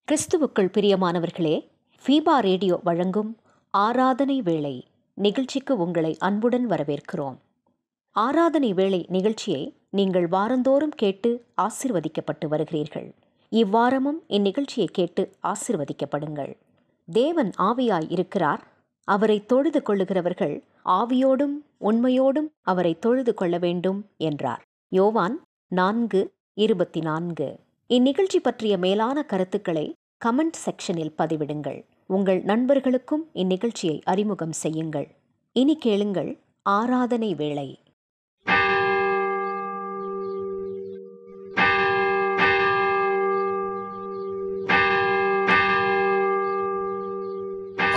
கிறிஸ்துவுக்குள் பிரியமானவர்களே, FIBA radio வழங்கும் ஆராதனை வேளை நிகழ்ச்சிக்கு உங்களை அன்புடன் வரவேற்கிறோம். ஆராதனை வேளை நிகழ்ச்சியை நீங்கள் வாரந்தோறும் கேட்டு ஆசிர்வதிக்கப்பட்டு வருகிறீர்கள். இவ்வாரமும் இந்நிகழ்ச்சியை கேட்டு ஆசிர்வதிக்கப்படுங்கள். தேவன் ஆவியாய் இருக்கிறார். அவரை தொழுது கொள்ளுகிறவர்கள் ஆவியோடும் உண்மையோடும் அவரை தொழுது கொள்ள வேண்டும் என்றார். யோவான் 4:24. இந்நிகழ்ச்சி பற்றிய மேலான கருத்துக்களை கமெண்ட் செக்ஷனில் பதிவிடுங்கள். உங்கள் நண்பர்களுக்கும் இந்நிகழ்ச்சியை அறிமுகம் செய்யுங்கள். இனி கேளுங்கள் ஆராதனை வேளை.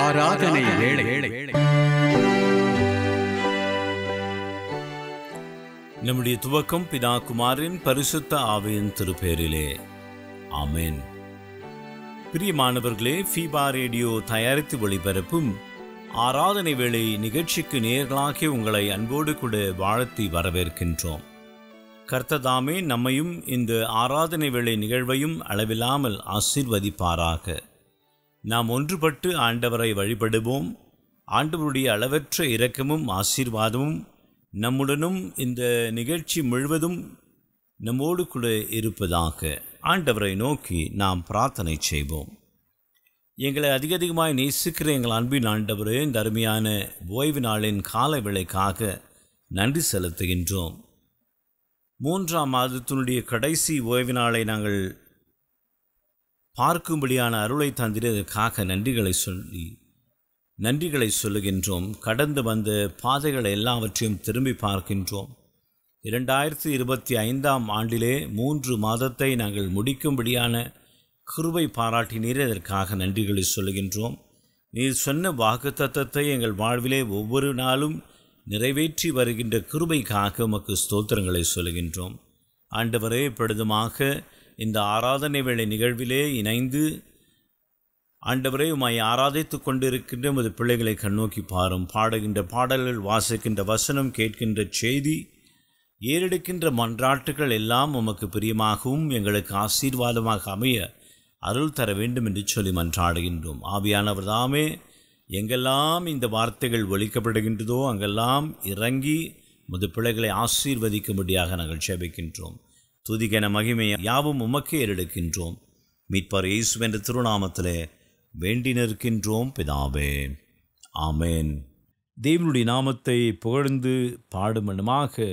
ஆராதனை வேளை. நம்முடைய துவக்கம் பிதா குமாரின் பரிசுத்த ஆவியின் திருப்பெயரிலே. ஆமென். பிரியமானவர்களே, ஃபீபா ரேடியோ தயாரித்து ஒளிபரப்பும் ஆராதனை வேளை நிகழ்ச்சிக்கு நேர்களாகி உங்களை அன்போடு கூட வாழ்த்தி வரவேற்கின்றோம். கர்த்ததாமே நம்மையும் இந்த ஆராதனை வேளை நிகழ்வையும் அளவில்லாமல் ஆசீர்வதிப்பாராக. நாம் ஒன்றுபட்டு ஆண்டவரை வழிபடுவோம். ஆண்டவருடைய அளவற்ற இரக்கமும் ஆசீர்வாதமும் நம்முடனும் இந்த நிகழ்ச்சி முழுவதும் நம்மோடு கூட இருப்பதாக. ஆண்டவரை நோக்கி நாம் பிரார்த்தனை செய்வோம். எங்களை அதிகமாய் நேசிக்கிற எங்கள் அன்பின் ஆண்டவரே, இந்த அருமையான ஓய்வு நாளின் கால வேளைக்காக நன்றி செலுத்துகின்றோம். 3ஆம் மாதத்தினுடைய கடைசி ஓய்வு நாளை நாங்கள் பார்க்கும்படியான அருளை தந்திரதற்காக நன்றிகளை சொல்லுகின்றோம். கடந்து வந்த பாதைகளை எல்லாவற்றையும் திரும்பி பார்க்கின்றோம். 2025ஆம் ஆண்டிலே 3 மாதத்தை நாங்கள் முடிக்கும்படியான கிருபை பாராட்டினீர். அதற்காக நன்றிகளை சொல்லுகின்றோம். நீர் சொன்ன வாக்குத்தத்தத்தை எங்கள் வாழ்விலே ஒவ்வொரு நாளும் நிறைவேற்றி வருகின்ற கிருபைக்காக உமக்கு ஸ்தோத்திரங்களை சொல்லுகின்றோம். ஆண்டவரே, இப்பொழுதுமாக இந்த ஆராதனை வேளை நிகழ்விலே இணைந்து ஆண்டவரே உம்மை ஆராதித்து கொண்டிருக்கின்ற உமது பிள்ளைகளை கண்ணோக்கி பாரும். பாடுகின்ற பாடல்கள், வாசிக்கின்ற வசனம், கேட்கின்ற செய்தி, ஏறெடுக்கின்ற மன்றாட்டுகள் எல்லாம் உமக்கு பிரியமாகவும் எங்களுக்கு ஆசீர்வாதமாக அமைய அருள் தர வேண்டும் என்று சொல்லி மன்றாடுகின்றோம். ஆவியானவர் தாமே எங்கெல்லாம் இந்த வார்த்தைகள் ஒலிக்கப்படுகின்றதோ அங்கெல்லாம் இறங்கி உமது பிள்ளைகளை ஆசீர்வதிக்கும்படியாக நாங்கள் ஜெபிக்கின்றோம். துதிக்கன மகிமை யாவும் உமக்கே ஏறெடுக்கின்றோம். மீட்பர் இயேசு என்ற திருநாமத்திலே வேண்டி நிற்கின்றோம் பிதாவே. ஆமென். தேவனுடைய நாமத்தை புகழ்ந்து பாடுமனமாக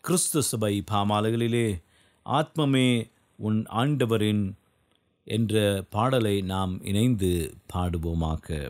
கிறிஸ்து சபை பாமாலைகளிலே ஆத்மமே உன் ஆண்டவரின் என்ற பாடலை நாம் இணைந்து பாடுவோமாக.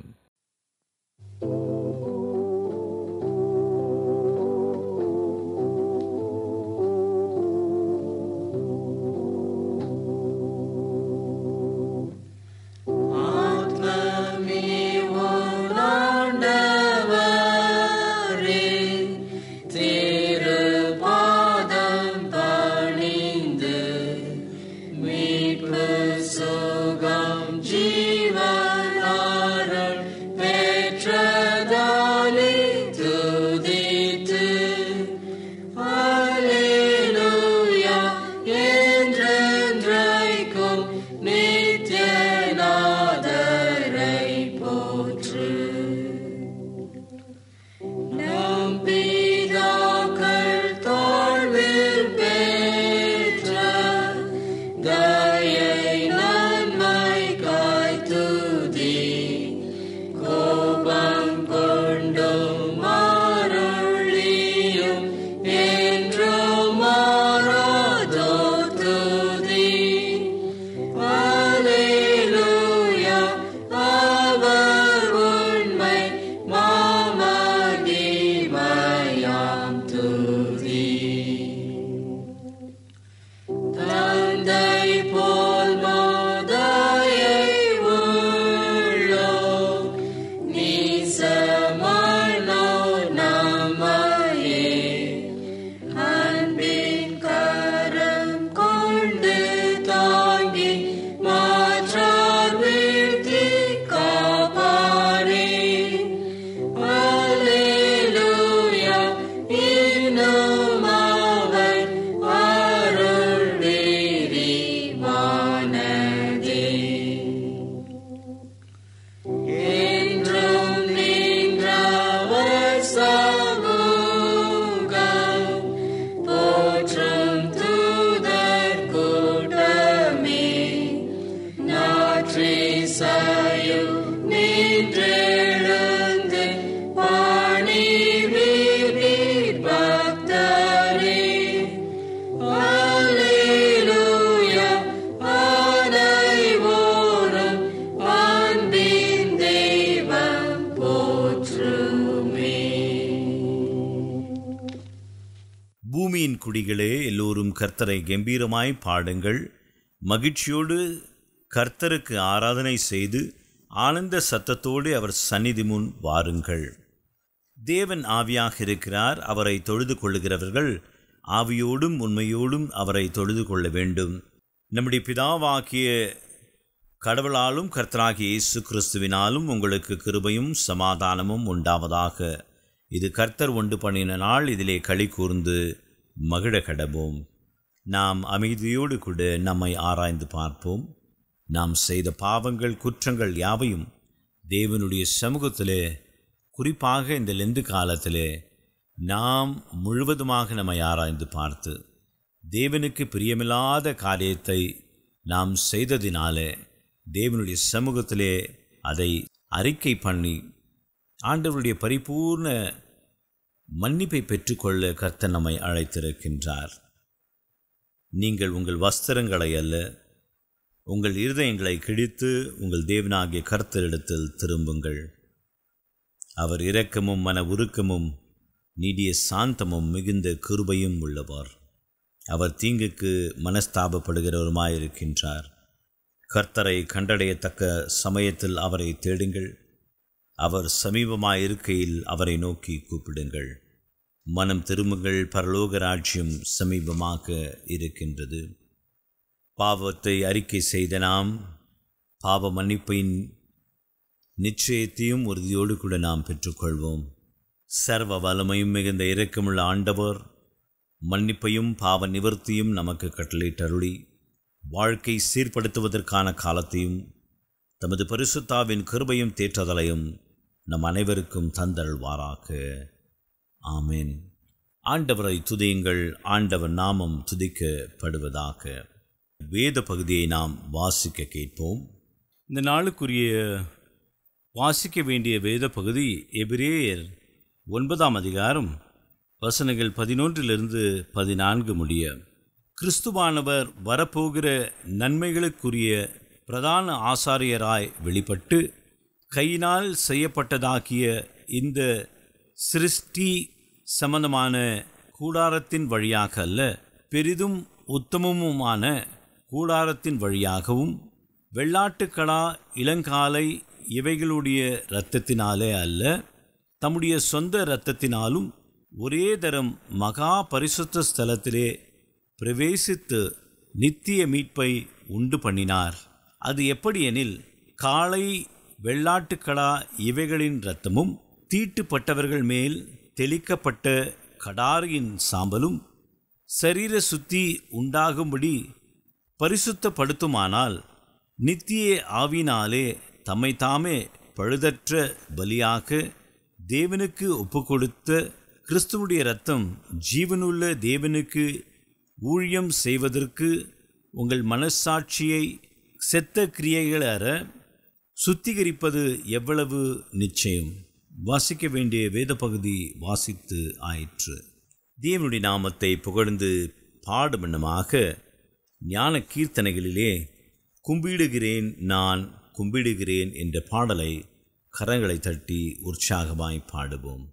Jeevan Aran Petra குடிகளே, எல்லோரும் கர்த்தரை கம்பீரமாய் பாடுங்கள். மகிழ்ச்சியோடு கர்த்தருக்கு ஆராதனை செய்து ஆனந்த சத்தத்தோடு அவர் சந்நிதி முன் வாருங்கள். தேவன் ஆவியாக இருக்கிறார். அவரை தொழுது கொள்ளுகிறவர்கள் ஆவியோடும் உண்மையோடும் அவரை தொழுது கொள்ள வேண்டும். நம்முடைய பிதாவாகிய கடவுளாலும் கர்த்தராகிய இயேசு கிறிஸ்துவினாலும் உங்களுக்கு கிருபையும் சமாதானமும் உண்டாவதாக. இது கர்த்தர் உண்டு பண்ணின நாள், இதிலே களி கூர்ந்து மகிழ கடவோம். நாம் அமைதியோடு கூட நம்மை ஆராய்ந்து பார்ப்போம். நாம் செய்த பாவங்கள் குற்றங்கள் யாவையும் தேவனுடைய சமூகத்திலே, குறிப்பாக இந்த லெந்து காலத்திலே நாம் முழுவதுமாக நம்மை ஆராய்ந்து பார்த்து தேவனுக்கு பிரியமில்லாத காரியத்தை நாம் செய்ததினாலே தேவனுடைய சமூகத்திலே அதை அறிக்கை பண்ணி ஆண்டவருடைய பரிபூர்ண மன்னிப்பை பெற்றுக்கொள்ள கர்த்தர் நம்மை அழைத்திருக்கின்றார். நீங்கள் உங்கள் வஸ்திரங்களை அல்ல, உங்கள் இருதயங்களை கிழித்து உங்கள் தேவனாகிய கர்த்தரிடத்தில் திரும்புங்கள். அவர் இரக்கமும் மன உருக்கமும் நீடிய சாந்தமும் மிகுந்த கிருபையும் உள்ளவர். அவர் தீங்குக்கு மனஸ்தாபப்படுகிறவருமாயிருக்கின்றார். கர்த்தரை கண்டடையத்தக்க சமயத்தில் அவரை தேடுங்கள். அவர் சமீபமாயிருக்கையில் அவரை நோக்கி கூப்பிடுங்கள். மனம் திரும்புங்கள், பரலோக ராஜ்யம் சமீபமாக இருக்கின்றது. பாவத்தை அறிக்கை செய்த நாம் பாவ மன்னிப்பின் நிச்சயத்தையும் உறுதியோடு கூட நாம் பெற்றுக்கொள்வோம். சர்வ வல்லமையும் மிகுந்த இரக்கமுள்ள ஆண்டவர் மன்னிப்பையும் பாவ நிவர்த்தியும் நமக்கு கட்டளையிட்டருளி வாழ்க்கை சீர்படுத்துவதற்கான காலத்தையும் தமது பரிசுத்தாவின் கிருபையும் தேற்றதலையும் நம் அனைவருக்கும் தந்தருள்வாராக. ஆமேன். ஆண்டவரை துதியுங்கள், ஆண்டவர் நாமம் துதிக்கப்படுவதாக. வேத பகுதியை நாம் வாசிக்க கேட்போம். இந்த நாளுக்குரிய வாசிக்க வேண்டிய வேத பகுதி எபிரேயர் 9ஆம் அதிகாரம் வசனங்கள் 11-14 முடிய. கிறிஸ்துவானவர் வரப்போகிற நன்மைகளுக்குரிய பிரதான ஆசாரியராய் வெளிப்பட்டு கையினால் செய்யப்பட்டதாகிய இந்த சிருஷ்டி சம்பந்தமான கூடாரத்தின் வழியாக அல்ல, பெரிதும் உத்தமமுமான கூடாரத்தின் வழியாகவும் வெள்ளாட்டுக்கடா இளங்காலை இவைகளுடைய இரத்தத்தினாலே அல்ல, தம்முடைய சொந்த இரத்தத்தினாலும் ஒரே தரம் மகா பரிசுத்த ஸ்தலத்திலே பிரவேசித்து நித்திய மீட்பை உண்டு பண்ணினார். அது எப்படியெனில், காளை வெள்ளாட்டுக்கடா இவைகளின் இரத்தமும் தீட்டுப்பட்டவர்கள் மேல் தெளிக்கப்பட்ட கடாரியின் சாம்பலும் சரீர சுத்தி உண்டாகும்படி பரிசுத்தப்படுத்துமானால் நித்திய ஆவினாலே தம்மை தாமே பழுதற்ற பலியாக தேவனுக்கு ஒப்புக்கொடுத்த கிறிஸ்துவுடைய இரத்தம் ஜீவனுள்ள தேவனுக்கு ஊழியம் செய்வதற்கு உங்கள் மனசாட்சியை செத்த கிரியைகள் அற சுத்திகரிப்பது எவ்வளவு நிச்சயம். வாசிக்க வேண்டிய வேத பகுதி வாசித்து ஆயிற்று. தேவனுடைய நாமத்தை புகழ்ந்து பாடுமன்னமாக ஞான கீர்த்தனைகளிலே கும்பிடுகிறேன் நான் கும்பிடுகிறேன் என்ற பாடலை கரங்களை தட்டி உற்சாகமாய் பாடுவோம்.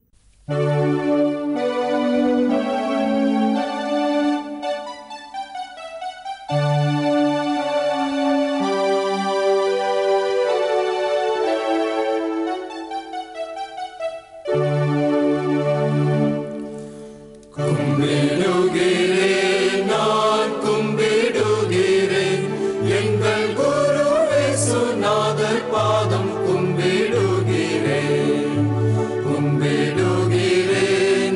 கும்பிடுகிறேன்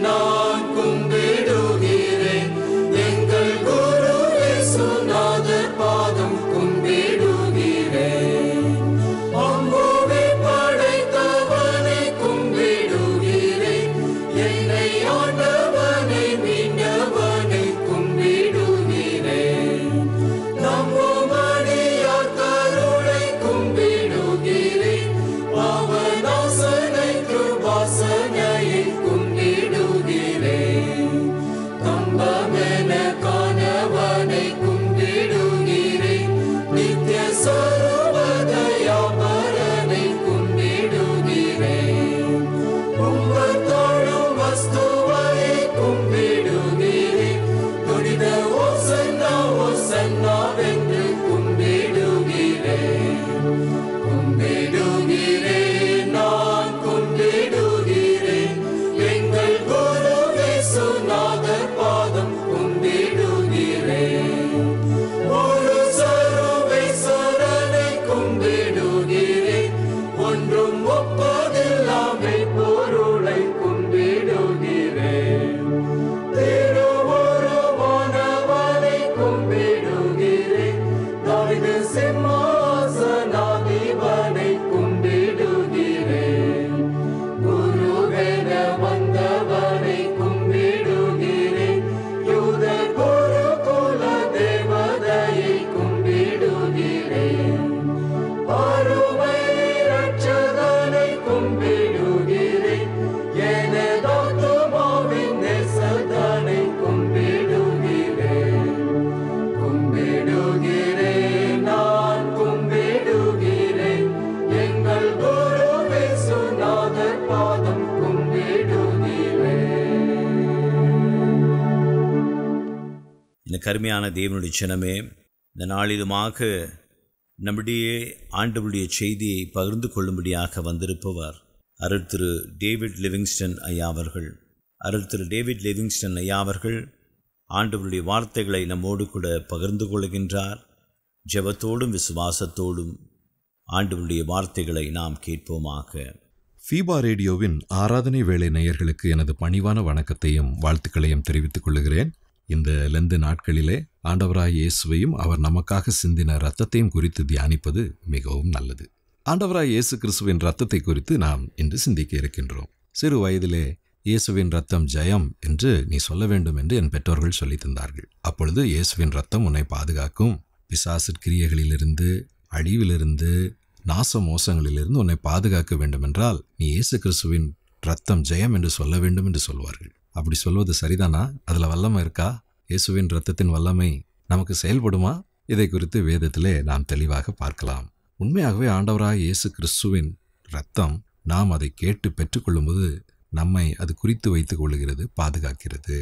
கருமையான தேவனுடைய ஜனமே, இந்த நாளிலுமாக நம்முடைய ஆண்டவருடைய செய்தியை பகிர்ந்து கொள்ளும்படியாக வந்திருப்பவர் அருள் திரு டேவிட் லிவிங்ஸ்டன் ஐயா அவர்கள். அருள் திரு டேவிட் லிவிங்ஸ்டன் ஐயா அவர்கள் ஆண்டவருடைய வார்த்தைகளை நம்மோடு கூட பகிர்ந்து கொள்கின்றார். ஜெபத்தோடும் விசுவாசத்தோடும் ஆண்டவருடைய வார்த்தைகளை நாம் கேட்போமாக. ஃபீபா ரேடியோவின் ஆராதனை வேளை நேயர்களுக்கு எனது பணிவான வணக்கத்தையும் வாழ்த்துக்களையும் தெரிவித்துக் கொள்கிறேன். இந்த லெந்து நாட்களிலே ஆண்டவராய் இயேசுவையும் அவர் நமக்காக சிந்தின இரத்தத்தையும் குறித்து தியானிப்பது மிகவும் நல்லது. ஆண்டவராய் இயேசு கிறிஸ்துவின் இரத்தத்தை குறித்து நாம் இன்று சிந்திக்க இருக்கின்றோம். சிறு வயதிலே இயேசுவின் இரத்தம் ஜெயம் என்று நீ சொல்ல வேண்டும் என்று என் பெற்றோர்கள் சொல்லி தந்தார்கள். அப்பொழுது இயேசுவின் இரத்தம் உன்னை பாதுகாக்கும், பிசாசிற்கிரியைகளிலிருந்து, அழிவிலிருந்து, நாச மோசங்களிலிருந்து உன்னை பாதுகாக்க வேண்டுமென்றால் நீ இயேசு கிறிஸ்துவின் இரத்தம் ஜெயம் என்று சொல்ல வேண்டும் என்று சொல்வார்கள். அப்படி சொல்வது சரிதானா? அதில் வல்லமை இருக்கா? இயேசுவின் இரத்தத்தின் வல்லமை நமக்கு செயல்படுமா? இதை குறித்து வேதத்திலே நாம் தெளிவாக பார்க்கலாம். உண்மையாகவே ஆண்டவராய் இயேசு கிறிஸ்துவின் இரத்தம் நாம் அதை கேட்டு பெற்றுக்கொள்ளும்போது நம்மை அது குறித்து வைத்துக் கொள்ளுகிறது, பாதுகாக்கிறது.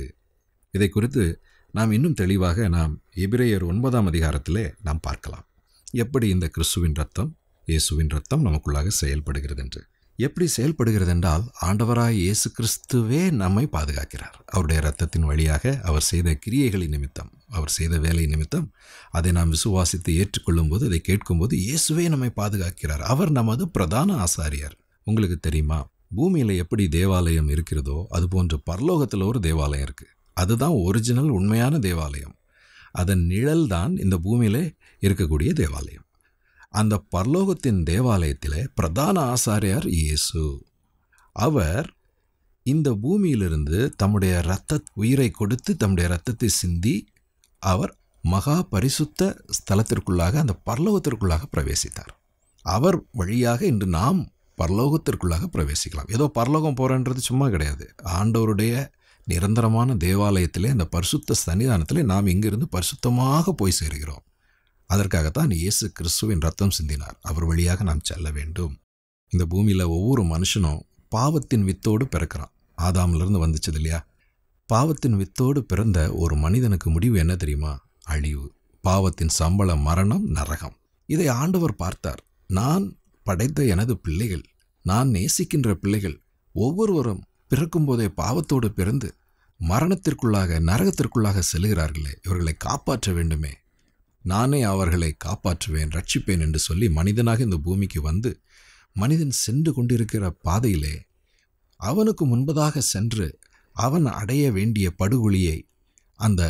இதை குறித்து நாம் இன்னும் தெளிவாக நாம் எபிரேயர் 9ஆம் அதிகாரத்திலே நாம் பார்க்கலாம். எப்படி இந்த கிறிஸ்துவின் இரத்தம், இயேசுவின் இரத்தம் நமக்குள்ளாக செயல்படுகிறது என்று. எப்படி செயல்படுகிறது என்றால், ஆண்டவராய் இயேசு கிறிஸ்துவே நம்மை பாதுகாக்கிறார். அவருடைய இரத்தத்தின் வழியாக அவர் செய்த கிரியைகளின் நிமித்தம், அவர் செய்த வேலை நிமித்தம் அதை நாம் விசுவாசித்து ஏற்றுக்கொள்ளும் போது, அதை கேட்கும்போது இயேசுவே நம்மை பாதுகாக்கிறார். அவர் நமது பிரதான ஆசாரியர். உங்களுக்கு தெரியுமா, பூமியில் எப்படி தேவாலயம் இருக்கிறதோ அதுபோன்று பரலோகத்தில் ஒரு தேவாலயம் இருக்குது. அதுதான் ஒரிஜினல் உண்மையான தேவாலயம். அதன் நிழல் தான் இந்த பூமியிலே இருக்கக்கூடிய தேவாலயம். அந்த பரலோகத்தின் தேவாலயத்திலே பிரதான ஆசாரியார் இயேசு. அவர் இந்த பூமியிலிருந்து தம்முடைய உயிரை கொடுத்து தம்முடைய இரத்தத்தை சிந்தி அவர் மகா பரிசுத்த ஸ்தலத்திற்குள்ளாக, அந்த பரலோகத்திற்குள்ளாக பிரவேசித்தார். அவர் வழியாக இன்று நாம் பரலோகத்திற்குள்ளாக பிரவேசிக்கலாம். ஏதோ பரலோகம் போகிறன்றது சும்மா கிடையாது. ஆண்டவருடைய நிரந்தரமான தேவாலயத்திலே, அந்த பரிசுத்த சன்னிதானத்திலே நாம் இங்கிருந்து பரிசுத்தமாக போய் சேருகிறோம். அதற்காகத்தான் இயேசு கிறிஸ்துவின் ரத்தம் சிந்தினார். அவர் வழியாக நாம் செல்ல வேண்டும். இந்த பூமியில் ஒவ்வொரு மனுஷனும் பாவத்தின் வித்தோடு பிறக்கிறான். ஆதாமிலிருந்து வந்துச்சது இல்லையா? பாவத்தின் வித்தோடு பிறந்த ஒரு மனிதனுக்கு முடிவு என்ன தெரியுமா? அழிவு. பாவத்தின் சம்பளம் மரணம், நரகம். இதை ஆண்டவர் பார்த்தார். நான் படைத்த எனது பிள்ளைகள், நான் நேசிக்கின்ற பிள்ளைகள் ஒவ்வொருவரும் பிறக்கும் போதே பாவத்தோடு பிறந்து மரணத்திற்குள்ளாக, நரகத்திற்குள்ளாக செல்கிறார்களே, இவர்களை காப்பாற்ற வேண்டுமே, நானே அவர்களை காப்பாற்றுவேன், ரட்சிப்பேன் என்று சொல்லி மனிதனாக இந்த பூமிக்கு வந்து மனிதன் சென்று கொண்டிருக்கிற பாதையிலே அவனுக்கு முன்பதாக சென்று அவன் அடைய வேண்டிய படுகொலியை, அந்த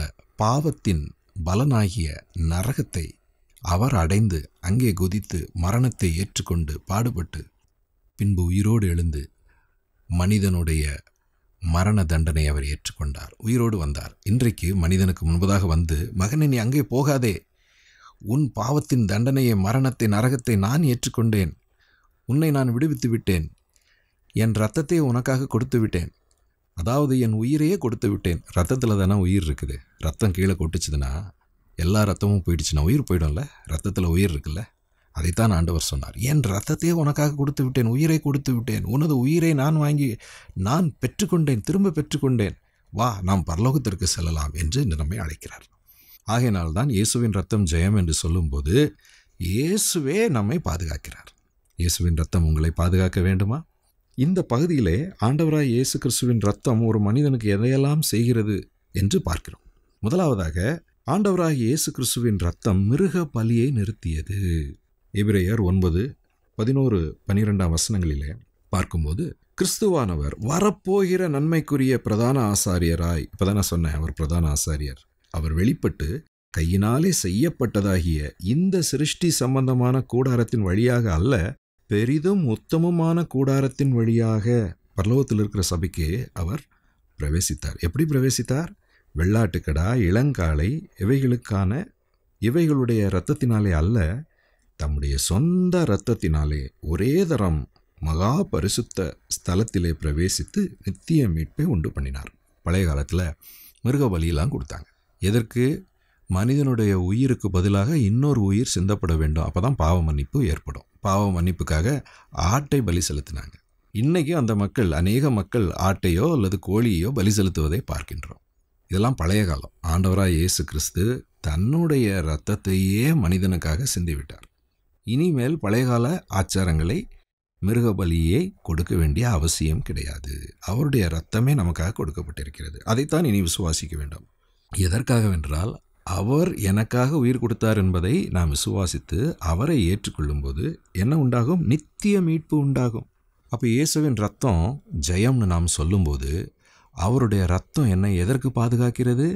பாவத்தின் பலனாகிய நரகத்தை அவர் அடைந்து அங்கே குதித்து மரணத்தை ஏற்றுக்கொண்டு பாடுபட்டு பின்பு உயிரோடு எழுந்து மனிதனுடைய மரண தண்டனை அவர் ஏற்றுக்கொண்டார், உயிரோடு வந்தார். இன்றைக்கு மனிதனுக்கு முன்பதாக வந்து, மகனே நீ அங்கே போகாதே, உன் பாவத்தின் தண்டனையை, மரணத்தை, நரகத்தை நான் ஏற்றுக்கொண்டேன், உன்னை நான் விடுவித்து விட்டேன், என் இரத்தத்தை உனக்காக கொடுத்து விட்டேன், அதாவது என் உயிரையே கொடுத்து விட்டேன். ரத்தத்தில் தானே உயிர் இருக்குது. ரத்தம் கீழே கொட்டுச்சுதுன்னா எல்லா ரத்தமும் போயிடுச்சுன்னா உயிர் போயிடும்ல. ரத்தத்தில் உயிர் இருக்குல்ல. அதைத்தான் ஆண்டவர் சொன்னார். என் ரத்தத்தையே உனக்காக கொடுத்து விட்டேன், உயிரை கொடுத்து விட்டேன், உனது உயிரை நான் வாங்கி நான் பெற்றுக்கொண்டேன், திரும்ப பெற்றுக்கொண்டேன், வா நாம் பரலோகத்திற்கு செல்லலாம் என்று நம்மை அழைக்கிறார். ஆகையினால்தான் இயேசுவின் ரத்தம் ஜெயம் என்று சொல்லும்போது இயேசுவே நம்மை பாதுகாக்கிறார். இயேசுவின் ரத்தம் உங்களை பாதுகாக்க வேண்டுமா? இந்த பகுதியிலே ஆண்டவராய் இயேசு கிறிஸ்துவின் ரத்தம் ஒரு மனிதனுக்கு எதையெல்லாம் செய்கிறது என்று பார்க்கிறோம். முதலாவதாக ஆண்டவராய் இயேசு கிறிஸ்துவின் ரத்தம் மிருக பலியை நிறுத்தியது. எபிரேயர் 9:11-12 வசனங்களிலே பார்க்கும்போது, கிறிஸ்துவானவர் வரப்போகிற நன்மைக்குரிய பிரதான ஆசாரியராய், இப்போதான் நான் சொன்னேன், அவர் பிரதான ஆசாரியர், அவர் வெளிப்பட்டு கையினாலே செய்யப்பட்டதாகிய இந்த சிருஷ்டி சம்பந்தமான கூடாரத்தின் வழியாக அல்ல, பெரிதும் உத்தமமான கூடாரத்தின் வழியாக பரலோகத்தில் இருக்கிற சபைக்கு அவர் பிரவேசித்தார். எப்படி பிரவேசித்தார்? வெள்ளாட்டுக்கடா, இளங்காளை இவைகளுடைய இரத்தத்தினாலே அல்ல, தம்முடைய சொந்த இரத்தத்தினாலே ஒரே தரம் மகா பரிசுத்த ஸ்தலத்திலே பிரவேசித்து நித்திய மீட்பை உண்டு பண்ணினார். பழைய காலத்தில் மிருக பலியெல்லாம் கொடுத்தாங்க. எதற்கு? மனிதனுடைய உயிருக்கு பதிலாக இன்னொரு உயிர் சிந்தப்பட வேண்டும். அப்போ தான் பாவ மன்னிப்பு ஏற்படும். பாவ மன்னிப்புக்காக ஆட்டை பலி செலுத்தினாங்க. இன்றைக்கி அந்த மக்கள், அநேக மக்கள் ஆட்டையோ அல்லது கோழியோ பலி செலுத்துவதை பார்க்கின்றோம். இதெல்லாம் பழைய காலம். ஆண்டவராய் இயேசு கிறிஸ்து தன்னுடைய இரத்தத்தையே மனிதனுக்காக சிந்திவிட்டார். இனிமேல் பழையகால ஆச்சாரங்களை, மிருக பலியை கொடுக்க வேண்டிய அவசியம் கிடையாது. அவருடைய இரத்தமே நமக்காக கொடுக்கப்பட்டிருக்கிறது. அதைத்தான் இனி விசுவாசிக்க வேண்டும். எதற்காகவென்றால், அவர் எனக்காக உயிர் கொடுத்தார் என்பதை நாம் விசுவாசித்து அவரை ஏற்றுக்கொள்ளும்போது என்ன உண்டாகும்? நித்திய மீட்பு உண்டாகும். அப்போ இயேசுவின் ரத்தம் ஜெயம்னு நாம் சொல்லும்போது, அவருடைய ரத்தம் என்னை எதற்கு பாதுகாக்கிறது?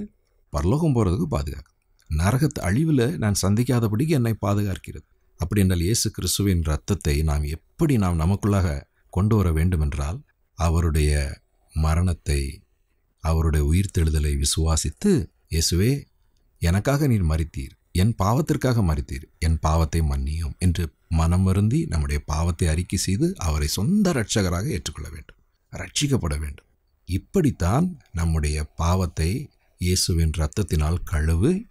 பரலோகம் போகிறதுக்கு பாதுகாக்கும். நரகத்து அழிவில் நான் சந்திக்காதபடிக்கு என்னை பாதுகாக்கிறது. அப்படி என்றால் இயேசு கிறிஸ்துவின் இரத்தத்தை நாம் நமக்குள்ளாக கொண்டு வர வேண்டுமென்றால், அவருடைய மரணத்தை, அவருடைய உயிர்த்தெழுதலை விசுவாசித்து, இயேசுவே எனக்காக நீர் மரித்தீர், என் பாவத்திற்காக மரித்தீர், என் பாவத்தை மன்னியும் என்று மனம் வருந்தி நம்முடைய பாவத்தை அறிக்கை செய்து அவரை சொந்த இரட்சகராக ஏற்றுக்கொள்ள வேண்டும், ரட்சிக்கப்பட வேண்டும். இப்படித்தான் நம்முடைய பாவத்தை இயேசுவின் இரத்தத்தினால்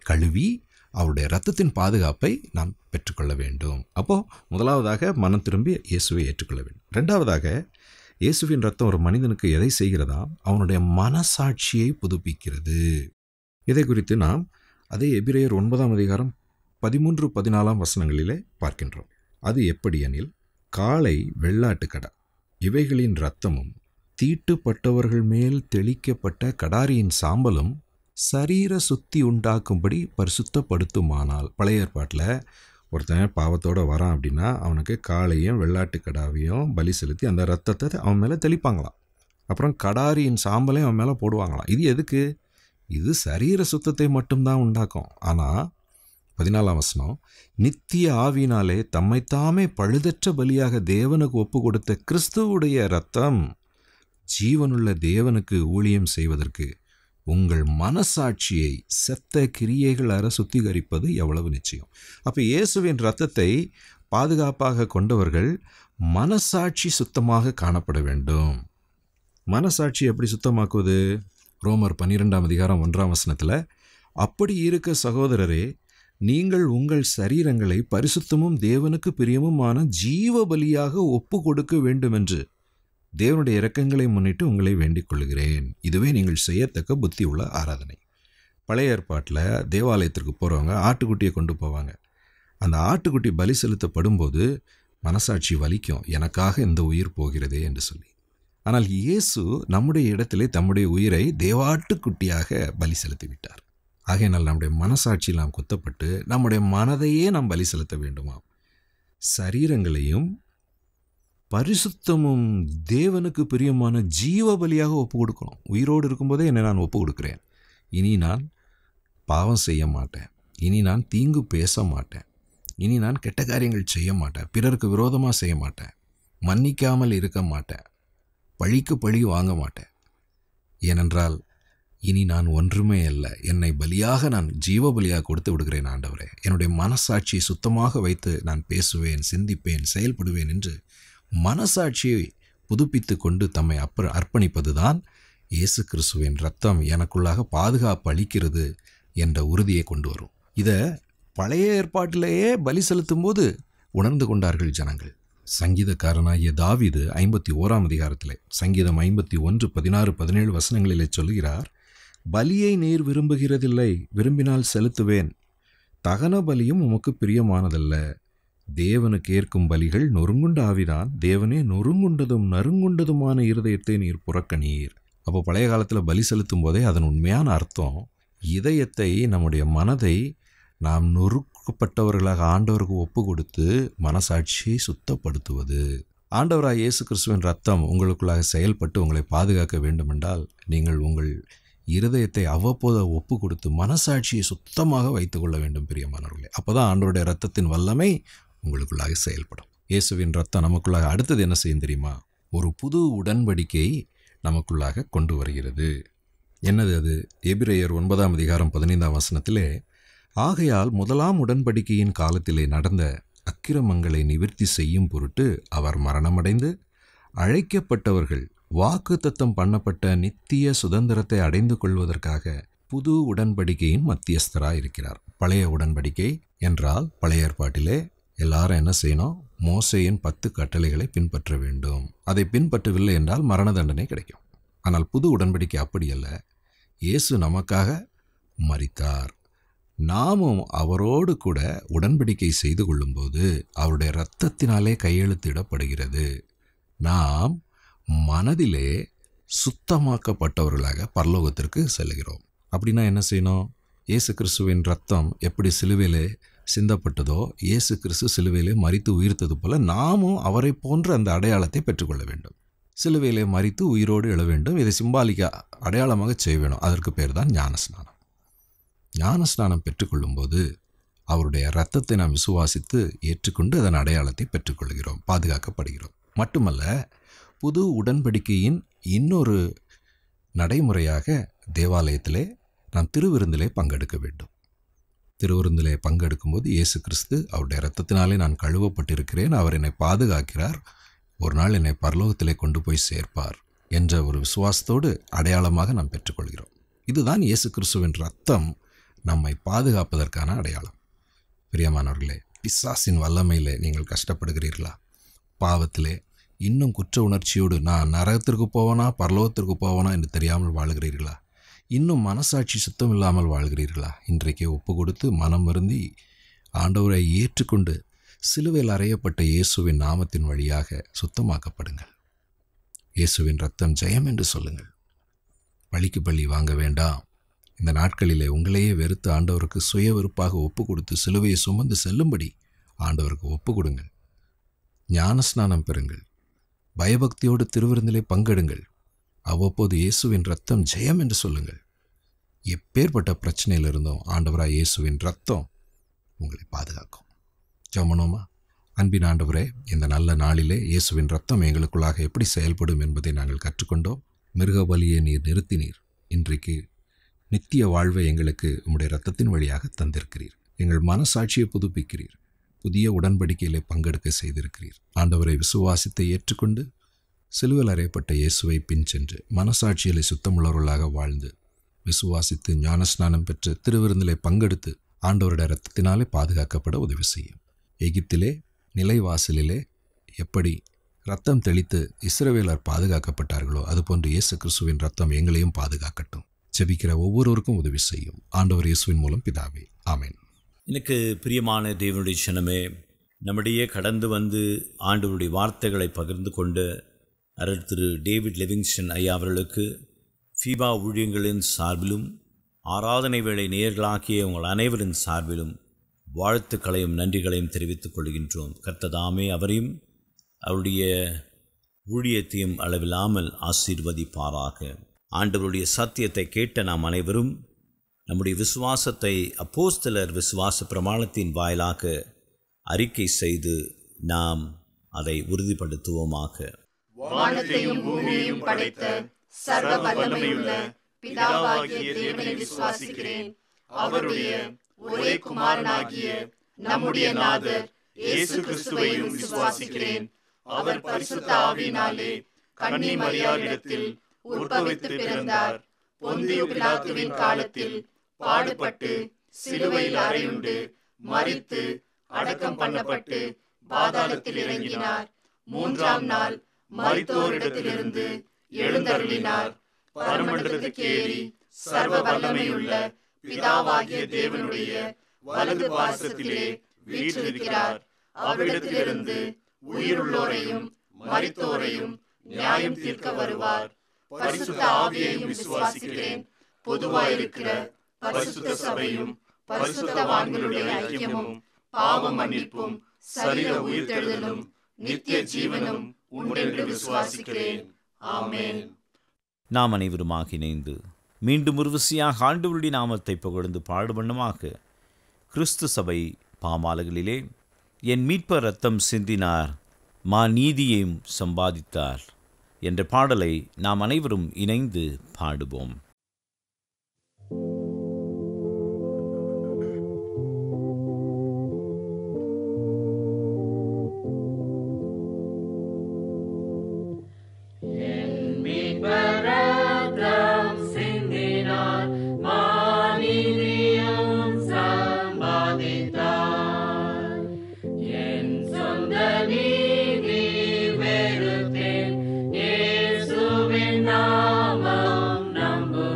கழுவி அவருடைய இரத்தத்தின் பாதுகாப்பை நாம் பெற்றுக்கொள்ள வேண்டும். அப்போது முதலாவதாக மனம் திரும்பி இயேசுவை ஏற்றுக்கொள்ள வேண்டும். ரெண்டாவதாக, இயேசுவின் இரத்தம் ஒரு மனிதனுக்கு எதை செய்கிறதா? அவனுடைய மனசாட்சியை புதுப்பிக்கிறது. இதை குறித்து நாம் அதே எபிரேயர் 9:13-14 பார்க்கின்றோம். அது எப்படி எனில், காளை, வெள்ளாட்டுக்கடா இவைகளின் இரத்தமும் தீட்டுப்பட்டவர்கள் மேல் தெளிக்கப்பட்ட கடாரியின் சாம்பலும் சரீர சுத்தி உண்டாக்கும்படி பரிசுத்தப்படுத்துமானால். பழைய ஏற்பாட்டில் ஒருத்தன் பாவத்தோடு வரான் அப்படின்னா அவனுக்கு காளையும் வெள்ளாட்டுக்கடாவையும் பலி செலுத்தி அந்த ரத்தத்தை அவன் மேலே தெளிப்பாங்களாம். அப்புறம் கடாரியின் சாம்பலையும் அவன் மேலே போடுவாங்களாம். இது எதுக்கு? இது சரீர சுத்தத்தை மட்டும்தான் உண்டாக்கும். ஆனால் 14ஆம் வசனம், நித்திய ஆவியினாலே தம்மைத்தாமே பழுதற்ற பலியாக தேவனுக்கு ஒப்பு கொடுத்த கிறிஸ்துவுடைய இரத்தம் ஜீவனுள்ள தேவனுக்கு ஊழியம் செய்வதற்கு உங்கள் மனசாட்சியை செத்த கிரியைகள் அற சுத்திகரிப்பது எவ்வளவு நிச்சயம். அப்போ இயேசுவின் இரத்தத்தை பாதுகாப்பாக கொண்டவர்கள் மனசாட்சி சுத்தமாக காணப்பட வேண்டும். மனசாட்சி எப்படி சுத்தமாக்குவது? ரோமர் 12:1 அப்படி இருக்க சகோதரரே, நீங்கள் உங்கள் சரீரங்களை பரிசுத்தமும் தேவனுக்கு பிரியமுமான ஜீவ பலியாக ஒப்பு கொடுக்க வேண்டுமென்று தேவனுடைய இரக்கங்களை முன்னிட்டு உங்களை வேண்டிக் கொள்கிறேன். இதுவே நீங்கள் செய்யத்தக்க புத்தி உள்ள ஆராதனை. பழைய ஏற்பாட்டில் தேவாலயத்திற்கு போகிறவங்க ஆட்டுக்குட்டியை கொண்டு போவாங்க. அந்த ஆட்டுக்குட்டி பலி செலுத்தப்படும்போது மனசாட்சி வலிக்கும், எனக்காக இந்த உயிர் போகிறதே என்று சொல்லி. ஆனால் இயேசு நம்முடைய இடத்திலே தம்முடைய உயிரை தேவாட்டுக்குட்டியாக பலி செலுத்திவிட்டார். ஆகையினால் நம்முடைய மனசாட்சியில் நாம் குத்தப்பட்டு நம்முடைய மனதையே நாம் பலி செலுத்த வேண்டுமா? சரீரங்களையும் பரிசுத்தமும் தேவனுக்கு பிரியமான ஜீவ பலியாக ஒப்பு கொடுக்கணும். உயிரோடு இருக்கும்போதே என்னை நான் ஒப்பு கொடுக்கிறேன். இனி நான் பாவம் செய்ய மாட்டேன், இனி நான் தீங்கு பேச மாட்டேன், இனி நான் கெட்ட காரியங்கள் செய்ய மாட்டேன், பிறருக்கு விரோதமாக செய்ய மாட்டேன், மன்னிக்காமல் இருக்க மாட்டேன், பழிக்கு பழி வாங்க மாட்டேன். ஏனென்றால் இனி நான் ஒன்றுமே அல்ல, என்னை பலியாக நான் ஜீவ பலியாக கொடுத்து விடுகிறேன் ஆண்டவரே. என்னுடைய மனசாட்சியை சுத்தமாக வைத்து நான் பேசுவேன், சிந்திப்பேன், செயல்படுவேன் என்று மனசாட்சியை புதுப்பித்து கொண்டு தம்மை அர்ப்பணிப்பது தான் இயேசு கிறிஸ்துவின் இரத்தம் எனக்குள்ளாக பாதுகாப்பு அளிக்கிறது என்ற உறுதியை கொண்டு வரும். இதை பழைய ஏற்பாட்டிலேயே பலி செலுத்தும் போது உணர்ந்து கொண்டார்கள் ஜனங்கள். சங்கீதக்காரனாகிய தாவீது 51ஆம் அதிகாரத்திலே சங்கீதம் 51:16-17 சொல்கிறார், பலியை நீர் விரும்புகிறதில்லை, விரும்பினால் செலுத்துவேன், தகன பலியும் உமக்கு பிரியமானதல்ல. தேவனுக்கு ஏற்கும் பலிகள் நொறுங்குண்ட ஆவிதான், தேவனே நொறுங்குண்டதும் நறுங்குண்டதுமான இருதயத்தை நீர் புறக்கணீர். அப்போ பழைய காலத்தில் பலி செலுத்தும் போதே அதன் உண்மையான அர்த்தம், இதயத்தை, நம்முடைய மனதை நாம் நொறுக்கப்பட்டவர்களாக ஆண்டவருக்கு ஒப்பு கொடுத்து மனசாட்சியை சுத்தப்படுத்துவது. ஆண்டவராக இயேசு கிறிஸ்துவின் ரத்தம் உங்களுக்குள்ளாக செயல்பட்டு உங்களை பாதுகாக்க வேண்டுமென்றால் நீங்கள் உங்கள் இருதயத்தை அவ்வப்போது ஒப்பு கொடுத்து மனசாட்சியை சுத்தமாக வைத்துக்கொள்ள வேண்டும் பிரியமானவர்களே. அப்போ தான் ஆண்டவருடைய இரத்தத்தின் வல்லமை உங்களுக்குள்ளாக செயல்படும். இயேசுவின் ரத்தம் நமக்குள்ளாக அடுத்தது என்ன செய்யும் தெரியுமா? ஒரு புது உடன்படிக்கை நமக்குள்ளாக கொண்டு வருகிறது. என்னது அது? எபிரேயர் 9:15 ஆகையால் முதலாம் உடன்படிக்கையின் காலத்திலே நடந்த அக்கிரமங்களை நிவர்த்தி செய்யும் பொருட்டு அவர் மரணமடைந்து அழைக்கப்பட்டவர்கள் வாக்குத்தத்தம் பண்ணப்பட்ட நித்திய சுதந்திரத்தை அடைந்து கொள்வதற்காக புது உடன்படிக்கையின் மத்தியஸ்தராக இருக்கிறார். பழைய உடன்படிக்கை என்றால் பழைய ஏற்பாட்டிலே எல்லாரும் என்ன செய்யணும்? மோசேயின் 10 கட்டளைகளை பின்பற்ற வேண்டும். அதை பின்பற்றவில்லை என்றால் மரண தண்டனை கிடைக்கும். ஆனால் புது உடன்படிக்கை அப்படி அல்ல. இயேசு நமக்காக மரித்தார். நாமும் அவரோடு கூட உடன்படிக்கை செய்து கொள்ளும்போது அவருடைய இரத்தத்தினாலே கையெழுத்திடப்படுகிறது. நாம் மனதிலே சுத்தமாக்கப்பட்டவர்களாக பரலோகத்திற்கு செல்கிறோம். அப்படின்னா என்ன செய்யணும்? இயேசு கிறிஸ்துவின் ரத்தம் எப்படி சிலுவையிலே சிந்தப்பட்டதோ, இயேசு கிறிஸ்து சிலுவையிலே மரித்து உயிர்த்தது போல நாமும் அவரை போன்ற அந்த அடையாளத்தை பெற்றுக்கொள்ள வேண்டும். சிலுவையிலே மரித்து உயிரோடு எழ வேண்டும். இதை சிம்பாலிக்கா அடையாளமாக செய்ய வேணும். அதற்கு பேர் தான் ஞானஸ்நானம். ஞானஸ்நானம் பெற்றுக்கொள்ளும்போது அவருடைய இரத்தத்தை நாம் விசுவாசித்து ஏற்றுக்கொண்டு அதன் அடையாளத்தை பெற்றுக்கொள்கிறோம், பாதுகாக்கப்படுகிறோம். மட்டுமல்ல, புது உடன்படிக்கையின் இன்னொரு நடைமுறையாக தேவாலயத்திலே நாம் திருவிருந்திலே பங்கெடுக்க வேண்டும். திருவிருந்திலே பங்கெடுக்கும்போது இயேசு கிறிஸ்து அவருடைய இரத்தத்தினாலே நான் கழுவப்பட்டிருக்கிறேன், அவர் என்னை பாதுகாக்கிறார், ஒரு நாள் என்னை பரலோகத்திலே கொண்டு போய் சேர்ப்பார் என்ற ஒரு விசுவாசத்தோடு அடையாளமாக நாம் பெற்றுக்கொள்கிறோம். இதுதான் இயேசு கிறிஸ்துவின் இரத்தம் நம்மை பாதுகாப்பதற்கான அடையாளம். பிரியமானவர்களே, பிசாசின் வல்லமையிலே நீங்கள் கஷ்டப்படுகிறீர்களா? பாவத்திலே இன்னும் குற்ற உணர்ச்சியோடு நான் நரகத்திற்கு போவனா பரலோகத்திற்கு போவனா என்று தெரியாமல் வாழ்கிறீர்களா? இன்னும் மனசாட்சி சுத்தம் இல்லாமல் வாழ்கிறீர்களா? இன்றைக்கே ஒப்பு கொடுத்து மனம் வருந்தி ஆண்டவரை ஏற்றுக்கொண்டு சிலுவையில் அறையப்பட்ட இயேசுவின் நாமத்தின் வழியாக சுத்தமாக்கப்படுங்கள். இயேசுவின் இரத்தம் ஜெயம் என்று சொல்லுங்கள். பழிக்கு பழி வாங்க வேண்டாம். இந்த நாட்களிலே உங்களையே வெறுத்து ஆண்டவருக்கு சுய வெறுப்பாக ஒப்பு கொடுத்து சிலுவையை சுமந்து செல்லும்படி ஆண்டவருக்கு ஒப்பு கொடுங்கள். ஞானஸ்நானம் பெறுங்கள். பயபக்தியோடு திருவிருந்திலே பங்கெடுங்கள். அவ்வப்போது இயேசுவின் இரத்தம் ஜெயம் என்று சொல்லுங்கள். எப்பேற்பட்ட பிரச்சனையில் இருந்தோம் ஆண்டவராய் இயேசுவின் இரத்தம் உங்களை பாதுகாக்கும். ஜெபமனோமா? அன்பின் ஆண்டவரே, இந்த நல்ல நாளிலே இயேசுவின் இரத்தம் எங்களுக்குள்ளாக எப்படி செயல்படும் என்பதை நாங்கள் கற்றுக்கொண்டோம். மிருக பலியை நீர் நிறுத்தினீர். இன்றைக்கு நித்திய வாழ்வை எங்களுக்கு உம்முடைய இரத்தத்தின் வழியாக தந்திருக்கிறீர். எங்கள் மனசாட்சியை புதுப்பிக்கிறீர். புதிய உடன்படிக்கையிலே பங்கெடுக்க செய்திருக்கிறீர். ஆண்டவரை விசுவாசித்தை ஏற்றுக்கொண்டு சிலுவையில் அறையப்பட்ட இயேசுவை பின் சென்று மனசாட்சிகளை சுத்தமுள்ளவர்களாக வாழ்ந்து விசுவாசித்து ஞானஸ்நானம் பெற்று திருவிருந்திலே பங்கெடுத்து ஆண்டவருடைய இரத்தத்தினாலே பாதுகாக்கப்பட உதவி செய்யும். எகிப்திலே நிலைவாசலிலே எப்படி இரத்தம் தெளித்து இஸ்ரவேலர் பாதுகாக்கப்பட்டார்களோ அதுபோன்று இயேசு கிறிஸ்துவின் இரத்தம் எங்களையும் பாதுகாக்கட்டும். ஜெபிக்கிற ஒவ்வொருவருக்கும் உதவி செய்யும். ஆண்டவர் இயேசுவின் மூலம் பிதாவே, ஆமென். எனக்கு பிரியமான தேவனுடைய ஜனமே, நம்முடைய கடந்து வந்து ஆண்டவருடைய வார்த்தைகளை பகிர்ந்து கொண்டு அருள் திரு டேவிட் லிவிங்ஸ்டன் ஐயா அவர்களுக்கு ஃபீபா ஊழியங்களின் சார்பிலும் ஆராதனை வேளை நேயர்களாக்கிய உங்கள் அனைவரின் சார்பிலும் வாழ்த்துக்களையும் நன்றிகளையும் தெரிவித்துக் கொள்கின்றோம். கர்த்ததாமே அவரையும் அவருடைய ஊழியத்தையும் அளவில்லாமல் ஆசீர்வதிப்பாராக. ஆண்டவருடைய சத்தியத்தை கேட்ட நாம் அனைவரும் நம்முடைய விசுவாசத்தை அப்போஸ்தலர் விசுவாச பிரமாணத்தின் வாயிலாக அறிக்கை செய்து நாம் அதை உறுதிப்படுத்துவோமாக. வானத்தையும் பூமியையும் படைத்த சர்வ வல்லமையுள்ள பிதாவாகிய தேவனை விசுவாசிக்கிறேன். அவருடைய ஒரே குமாரனாகிய நம்முடைய நாதர் இயேசு கிறிஸ்துவையும் விசுவாசிக்கிறேன். அவர் பரிசுத்த ஆவியினாலே கன்னி மரியாளிடத்தில் உற்பவித்து பிறந்தார். பொந்தியு பிலாத்துவின் காலத்தில் பாடுபட்டு சிலுவையில் அறையுண்டு மரித்து அடக்கம் பண்ணப்பட்டு பாதாளத்தில் இறங்கினார். மூன்றாம் நாள் மரித்தோரிடத்திலிருந்து எழுந்தருளினார். பரமண்டலத்துக்கு ஏறி சர்வ வல்லமையுள்ள பிதாவாகிய தேவனுடைய வலது பாசத்திலே வீற்றிருக்கிறார். அவ்விடத்திலிருந்து உயிருள்ளோரையும் மரித்தோரையும் நியாயம் தீர்க்க வருவார். பரிசுத்த ஆவியையும் விசுவாசிக்கிறேன். பொதுவாயிருக்கிற பரிசுத்த சபையும் பரிசுத்தவான்களுடைய ஐக்கியமும் பாவ மன்னிப்பும் சரீர உயிர்த்தெழுதலும் நித்திய ஜீவனும் உண்டென்று விசுவாசிக்கிறேன். ஆமென். நாம் அனைவருமாக இணைந்து மீண்டும் ஒரு விசையாக ஆண்டவருடைய நாமத்தை புகழ்ந்து பாடுபண்ணமாக கிறிஸ்து சபை பாமாலைகளிலே என் மீட்பர் இரத்தம் சிந்தினார், மா நீதியையும் சம்பாதித்தார் என்ற பாடலை நாம் அனைவரும் இணைந்து பாடுவோம். நாமம் நம்பு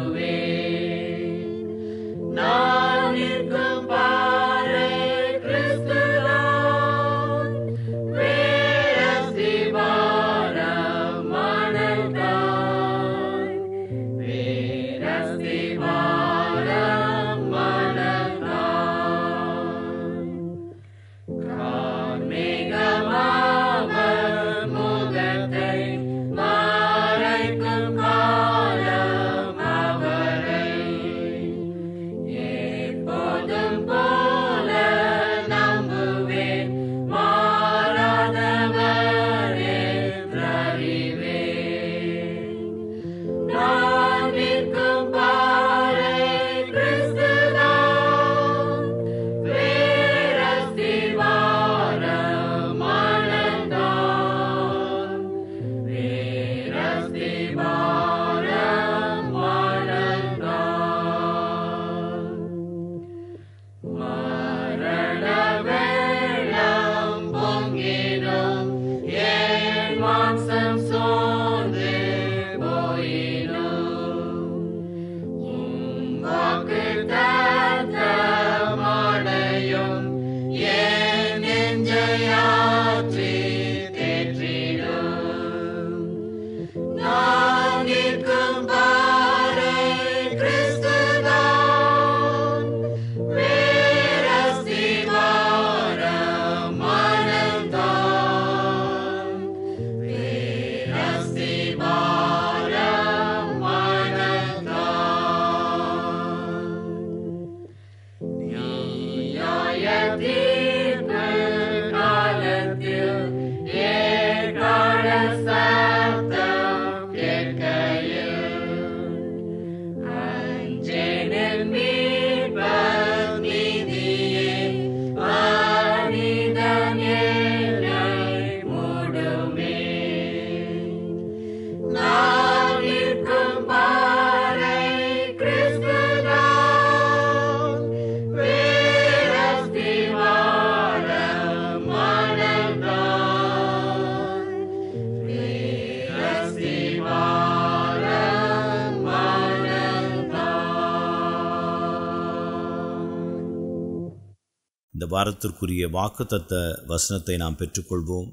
இந்த வாரத்திற்குரிய வாக்குத்தத்த வசனத்தை நாம் பெற்றுக்கொள்வோம்.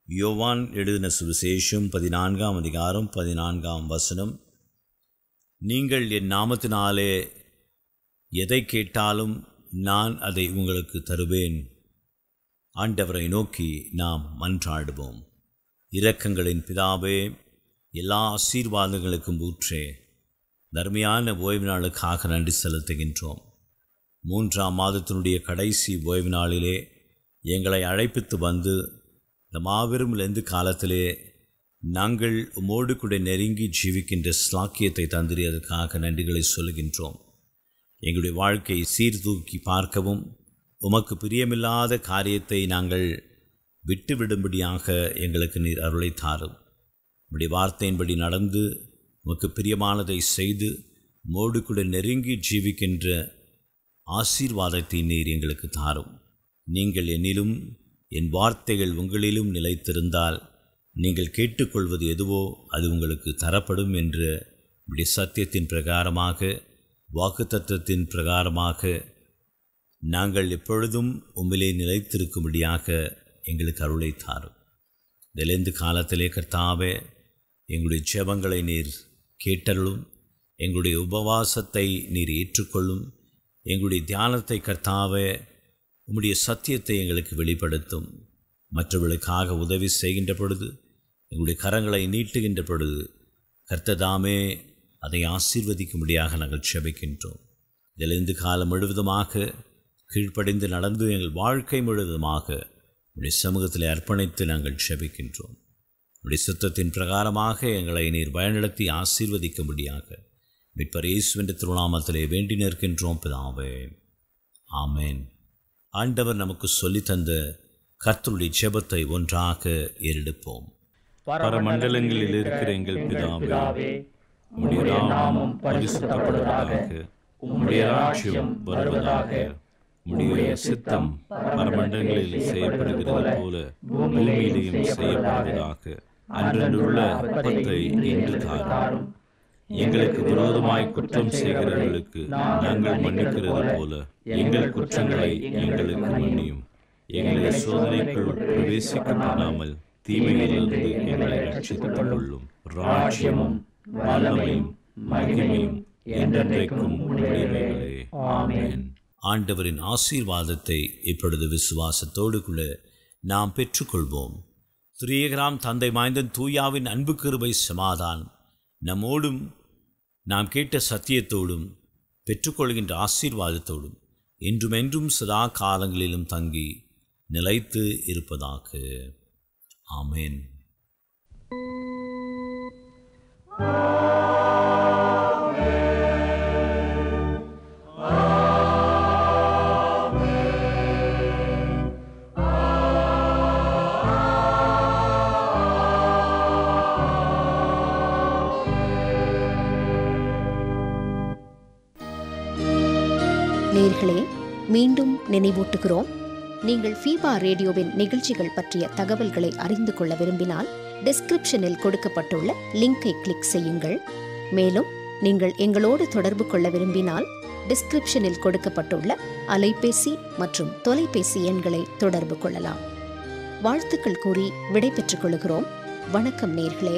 யோவான் எழுதின சுவிசேஷம் 14ஆம் அதிகாரம் 14ஆம் வசனம். நீங்கள் என் நாமத்தினாலே எதை கேட்டாலும் நான் அதை உங்களுக்கு தருவேன். ஆண்டவரை நோக்கி நாம் மன்றாடுவோம். இரக்கங்களின் பிதாவே, எல்லா ஆசீர்வாதங்களுக்கும் ஊற்றே, தர்மையான ஓய்வு நாளுக்காக நன்றி செலுத்துகின்றோம். 3ஆம் மாதத்தினுடைய கடைசி ஓய்வு நாளிலே எங்களை அழைப்பித்து வந்து இந்த மாபெரும் லெந்து காலத்திலே நாங்கள் உமோடு கூட நெருங்கி ஜீவிக்கின்ற ஸ்லாக்கியத்தை தந்திரியதற்காக நன்றிகளை சொல்லுகின்றோம். எங்களுடைய வாழ்க்கையை சீர்தூக்கி பார்க்கவும் உமக்கு பிரியமில்லாத காரியத்தை நாங்கள் விட்டுவிடும்படியாக எங்களுக்கு நீர் அருளை தாரும். உம்முடைய வார்த்தையின்படி நடந்து உமக்கு பிரியமானதை செய்து உமோடு கூட நெருங்கி ஜீவிக்கின்ற ஆசீர்வாதத்தை நீர் எங்களுக்கு தாரும். நீங்கள் என்னிலும் என் வார்த்தைகள் உங்களிலும் நிலைத்திருந்தால் நீங்கள் கேட்டுக்கொள்வது எதுவோ அது உங்களுக்கு தரப்படும் என்ற உம்முடைய சத்தியத்தின் பிரகாரமாக, வாக்குத்தத்தத்தின் பிரகாரமாக நாங்கள் எப்பொழுதும் உம்மிலே நிலைத்திருக்கும்படியாக எங்களுக்கு அருளை தாரும். இதிலிருந்து காலத்திலே கர்த்தாவே, எங்களுடைய ஜெபங்களை நீர் கேட்டருளும், எங்களுடைய உபவாசத்தை நீர் ஏற்றுக்கொள்ளும், எங்களுடைய தியானத்தை கர்த்தாவே உம்முடைய சத்தியத்தை எங்களுக்கு வெளிப்படுத்தும். மற்றவர்களுக்காக உதவி செய்கின்ற பொழுது, எங்களுடைய கரங்களை நீட்டுகின்ற பொழுது கர்த்ததாமே அதை ஆசீர்வதிக்கும்படியாக நாங்கள் செபிக்கின்றோம். இதிலிருந்து காலம் முழுவதுமாக கீழ்ப்படிந்து நடந்து எங்கள் வாழ்க்கை முழுவதுமாக உடைய சமூகத்தில் அர்ப்பணித்து நாங்கள் செபிக்கின்றோம். உடைய சுத்தத்தின் பிரகாரமாக எங்களை நீர் வழிநடத்தி ஆசீர்வதிக்கும்படியாக மீட்பர் இயேசுவின் திருநாமத்திலே வேண்டி நிற்கின்றோம் பிதாவே, ஆமேன். ஆண்டவர் நமக்கு சொல்லி தந்த கர்த்தருடைய ஜெபத்தை ஒன்றாக ஏறெடுப்போம். பரமண்டலங்களில் இருக்கிற எங்கள் பிதாவே, உம்முடைய நாமம் பரிசுத்தப்படுவதாக, உம்முடைய ராஜ்யம் வருவதாக, உம்முடைய சித்தம் பரமண்டலங்களில் செய்யப்படுகிறது போல பூமியிலேயும் செய்யப்படுவதாக. அன்றன்றுள்ள அப்பத்தை இன்று தாரும். எங்களுக்கு விரோதமாய் குற்றம் செய்கிறவர்களுக்கு நாங்கள் மன்னிக்கிறது போல எங்கள் குற்றங்களை எங்களுக்கு மன்னியும். எங்களை சோதனைக்குள் பிரவேசிக்க பண்ணாமல் தீமையிலிருந்து எங்களை ரட்சித்துக் கொள்ளும். ராஜ்யமும் வல்லமையும் மகிமையும் என்றென்றைக்கும் உடையவைகளே. ஆமென். ஆண்டவரின் ஆசீர்வாதத்தை இப்பொழுது விசுவாசத்தோடு கூட நாம் பெற்றுக்கொள்வோம். திரியகராம் தந்தை மாய்ந்தன் தூயாவின் அன்பு கிருபை சமாதானம் நம்மோடும் நாம் கேட்ட சத்தியத்தோடும் பெற்றுக்கொள்கின்ற ஆசீர்வாதத்தோடும் இன்றுமென்றும் சதா காலங்களிலும் தங்கி நிலைத்து இருப்பதாக. ஆமென். நேயர்களே, மீண்டும் நினைவூட்டுகிறோம். நீங்கள் ஃபீபா ரேடியோவின் நிகழ்ச்சிகள் பற்றிய தகவல்களை அறிந்து கொள்ள விரும்பினால் டிஸ்கிரிப்ஷனில் கொடுக்கப்பட்டுள்ள லிங்கை கிளிக் செய்யுங்கள். மேலும் நீங்கள் எங்களோடு தொடர்பு கொள்ள விரும்பினால் டிஸ்கிரிப்ஷனில் கொடுக்கப்பட்டுள்ள அலைபேசி மற்றும் தொலைபேசி எண்களை தொடர்பு கொள்ளலாம். வாழ்த்துக்கள் கூறி விடை பெற்றுக் கொள்கிறோம். வணக்கம் நேயர்களே.